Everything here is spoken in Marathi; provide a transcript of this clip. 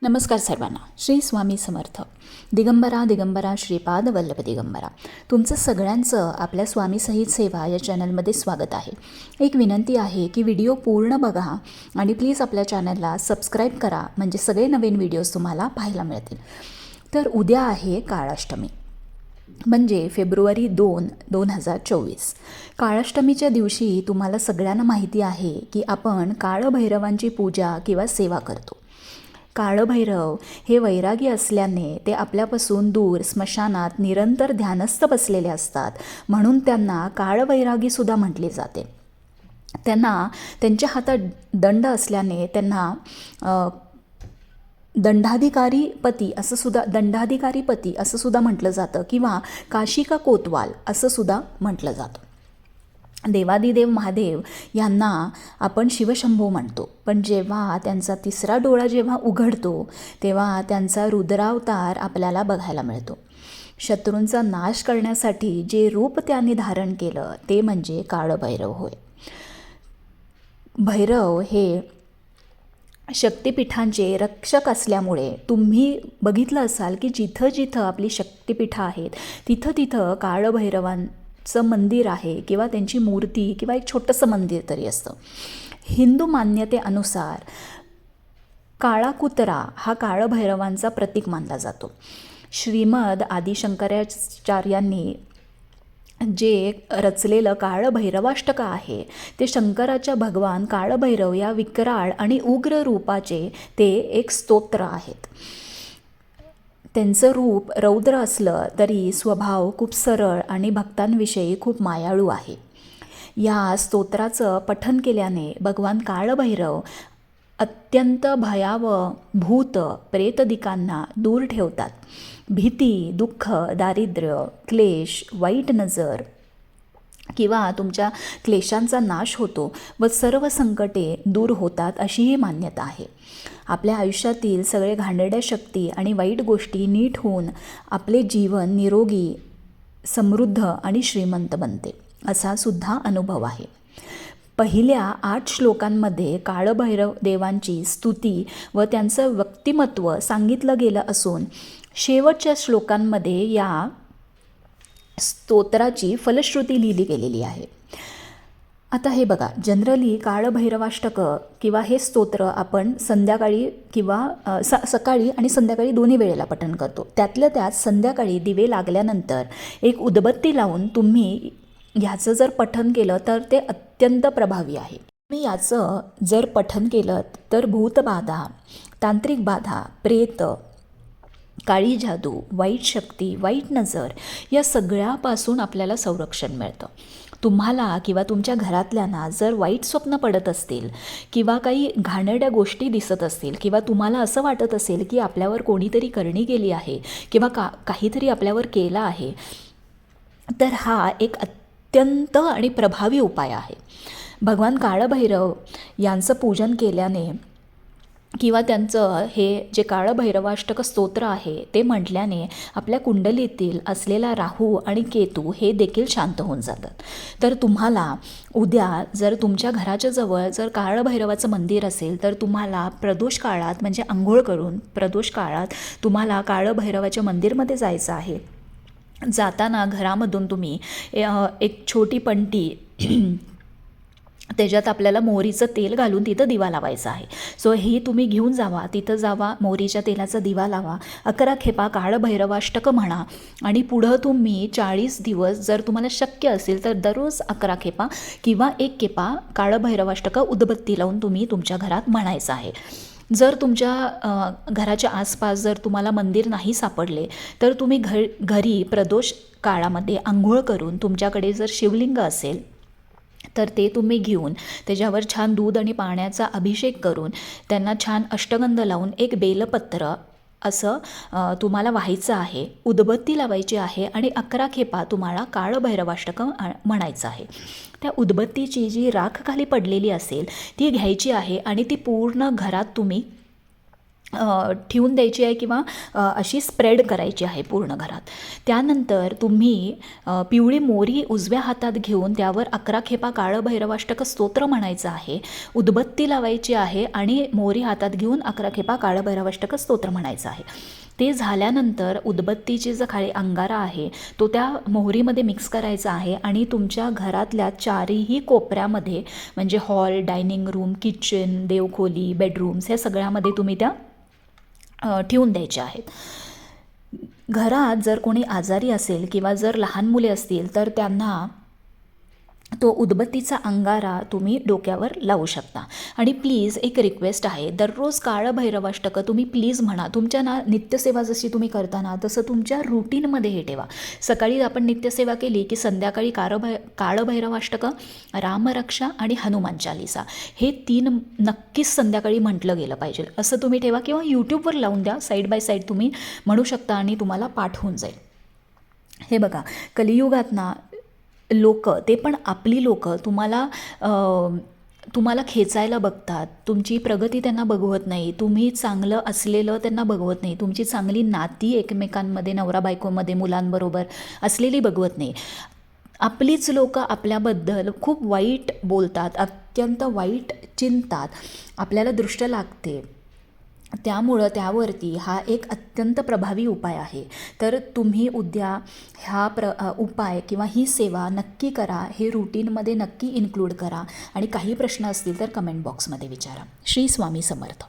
नमस्कार सर्वांना. श्री स्वामी समर्थ. दिगंबरा दिगंबरा श्रीपाद वल्लभ दिगंबरा. तुमचं सगळ्यांचं आपल्या स्वामी सहित सेवा या चॅनलमध्ये स्वागत आहे. एक विनंती आहे की व्हिडिओ पूर्ण बघा आणि प्लीज आपल्या चॅनलला सबस्क्राईब करा, म्हणजे सगळे नवीन व्हिडिओज तुम्हाला पाहायला मिळतील. तर उद्या आहे काळाष्टमी, म्हणजे फेब्रुवारी 2024. काळाष्टमीच्या दिवशी तुम्हाला सगळ्यांना माहिती आहे की आपण काळभैरवांची पूजा किंवा सेवा करतो. काळभैरव हे वैरागी असल्याने ते आपल्यापासून दूर स्मशानात निरंतर ध्यानस्थ बसलेले असतात, म्हणून त्यांना काळवैरागीसुद्धा म्हटले जाते. त्यांच्या हातात दंड असल्याने त्यांना दंडाधिकारी पती असं सुद्धा म्हटलं जातं, किंवा काशिका कोतवाल असं सुद्धा म्हटलं जातं. देवादिदेव महादेव यांना आपण शिवशंभो म्हणतो, पण जेव्हा त्यांचा तिसरा डोळा जेव्हा उघडतो तेव्हा त्यांचा रुद्रावतार आपल्याला बघायला मिळतो. शत्रूंचा नाश करण्यासाठी जे रूप त्यांनी धारण केलं ते म्हणजे काळभैरव होय. भैरव हे शक्तिपीठांचे रक्षक असल्यामुळे तुम्ही बघितलं असाल की जिथं जिथं आपली शक्तिपीठं आहेत तिथं तिथं काळभैरवांचं मंदिर आहे, किंवा त्यांची मूर्ती किंवा एक छोटंसं मंदिर तरी असतं. हिंदू मान्यतेनुसार काळा कुत्रा हा काळभैरवांचा प्रतीक मानला जातो. श्रीमद आदिशंकराचार्यांनी जे रचलेलं काळभैरवाष्टक आहे ते शंकराच्या भगवान काळभैरव या विकराळ आणि उग्र रूपाचे ते एक स्तोत्र आहेत. त्यांचं रूप रौद्र असलं तरी स्वभाव खूप सरळ आणि भक्तांविषयी खूप मायाळू आहे. या स्तोत्राचं पठण केल्याने भगवान काळभैरव अत्यंत भयावह भूत प्रेतदिकांना दूर ठेवतात. भीती, दुःख, दारिद्र्य, क्लेश, वाईट नजर किंवा तुमच्या क्लेशांचा नाश होतो व सर्व संकटे दूर होतात अशी ही मान्यता आहे. आपल्या आयुष्यातील सगळे घाणेरड्या शक्ती आणि वाईट गोष्टी नीट होऊन आपले जीवन निरोगी, समृद्ध आणि श्रीमंत बनते असा सुद्धा अनुभव आहे. पहिल्या 8 श्लोकांमध्ये काळभैरव देवांची स्तुती व त्यांचं व्यक्तिमत्व सांगितलं गेलं असून शेवटच्या श्लोकांमध्ये या स्तोत्राची फलश्रुती लिहिली गेलेली आहे. आता हे बघा, जनरली काळभैरवाष्टकं किंवा हे स्तोत्र आपण संध्याकाळी किंवा सकाळी आणि संध्याकाळी दोन्ही वेळेला पठण करतो. त्यातल्या त्यात संध्याकाळी दिवे लागल्यानंतर एक उदबत्ती लावून तुम्ही ह्याचं जर पठण केलं तर ते अत्यंत प्रभावी आहे. तुम्ही याचं जर पठण केलं तर भूतबाधा, तांत्रिक बाधा, प्रेत, काळी जादू, वाईट शक्ती, वाईट नजर या सगळ्यापासून आपल्याला संरक्षण मिळतं. तुम्हाला किंवा तुमच्या घरातल्यांना जर वाईट स्वप्न पडत असतील किंवा काही घाणेरड्या गोष्टी दिसत असतील किंवा तुम्हाला असं वाटत असेल की आपल्यावर कोणीतरी करणी केली आहे किंवा काहीतरी आपल्यावर केलं आहे, तर हा एक अत्यंत आणि प्रभावी उपाय आहे. भगवान काळभैरव यांचं पूजन केल्याने किंवा त्यांचं हे जे काळभैरवाष्टक स्तोत्र आहे ते म्हटल्याने आपल्या कुंडलीतील असलेला राहू आणि केतू हे देखील शांत होऊन जातात. तर तुम्हाला उद्या जर तुमच्या घराच्या जवळ जर काळभैरवाचं मंदिर असेल तर तुम्हाला प्रदोष काळात, म्हणजे आंघोळ करून प्रदोष काळात तुम्हाला काळभैरवाच्या मंदिरमध्ये जायचं आहे. जाताना घरामधून तुम्ही एक छोटी पंटी त्याच्यात आपल्याला मोहरीचं तेल घालून तिथं दिवा लावायचा आहे. सो ही तुम्ही घेऊन जावा, तिथं जावा, मोहरीच्या तेलाचा दिवा लावा, 11 खेपा काळभैरवाष्टक म्हणा आणि पुढं तुम्ही 40 दिवस जर तुम्हाला शक्य असेल तर दररोज 11 खेपा किंवा 1 खेपा काळभैरवाष्टक उदबत्ती लावून तुम्ही तुमच्या घरात म्हणायचं आहे. जर तुमच्या घराच्या आसपास जर तुम्हाला मंदिर नाही सापडले तर तुम्ही घरी प्रदोष काळामध्ये आंघोळ करून तुमच्याकडे जर शिवलिंग असेल तर ते तुम्ही घेऊन त्याच्यावर छान दूध आणि पाण्याचा अभिषेक करून त्यांना छान अष्टगंध लावून एक बेलपत्र असं तुम्हाला व्हायचं आहे, उदबत्ती लावायची आहे आणि 11 खेपा तुम्हाला काळभैरवाष्टक म्हणायचं आहे. त्या उदबत्तीची जी राख खाली पडलेली असेल ती घ्यायची आहे आणि ती पूर्ण घरात तुम्ही ठेवून द्यायची आहे किंवा अशी स्प्रेड करायची आहे पूर्ण घरात. त्यानंतर तुम्ही पिवळी मोहरी उजव्या हातात घेऊन त्यावर 11 खेपा काळं भैरवाष्टक स्तोत्र म्हणायचं आहे, उदबत्ती लावायची आहे आणि मोहरी हातात घेऊन 11 खेपा काळं भैरवाष्टक स्तोत्र म्हणायचं आहे. ते झाल्यानंतर उदबत्तीची जो खाली अंगारा आहे तो त्या मोहरीमध्ये मिक्स करायचा आहे आणि तुमच्या घरातल्या चारही कोपऱ्यामध्ये म्हणजे हॉल, डायनिंग रूम, किचन, देवखोली, बेडरूम्स ह्या सगळ्यामध्ये तुम्ही त्या ठेवून द्यायचे आहेत. घरात जर कोणी आजारी असेल किंवा जर लहान मुले असतील तर त्यांना तो उदबत्तीचा अंगारा तुम्ही डोक्यावर लावू शकता. आणि प्लीज एक रिक्वेस्ट आहे, दररोज काळं भैरवाष्टकं तुम्ही प्लीज म्हणा. तुमच्या नित्यसेवा जशी तुम्ही करता ना तसं तुमच्या रुटीनमध्ये हे ठेवा. सकाळी आपण नित्यसेवा केली की संध्याकाळी काळं भैरवाष्टकं, रामरक्षा आणि हनुमान चालिसा हे 3 नक्कीच संध्याकाळी म्हटलं गेलं पाहिजे असं तुम्ही ठेवा, किंवा यूट्यूबवर लावून द्या. साईड बाय साईड तुम्ही म्हणू शकता आणि तुम्हाला पाठ होऊन जाईल. हे बघा, कलियुगात ना लोक, ते पण आपली लोक तुम्हाला खेचायला बघतात. तुमची प्रगती त्यांना बघवत नाही, तुम्ही चांगलं असलेलं त्यांना बघवत नाही, तुमची चांगली नाती एकमेकांमध्ये नवरा बायकोमध्ये मुलांबरोबर असलेली बघवत नाही. आपलीच लोक आपल्याबद्दल खूप वाईट बोलतात, अत्यंत वाईट चिंतात, आपल्याला दृष्ट लागते. त्यामुळं त्यावरती हा एक अत्यंत प्रभावी उपाय आहे. तर तुम्ही उद्या हा उपाय किंवा ही सेवा नक्की करा, हे रुटीनमध्ये नक्की इन्क्लूड करा आणि काही प्रश्न असतील तर कमेंट बॉक्समध्ये विचारा. श्री स्वामी समर्थ.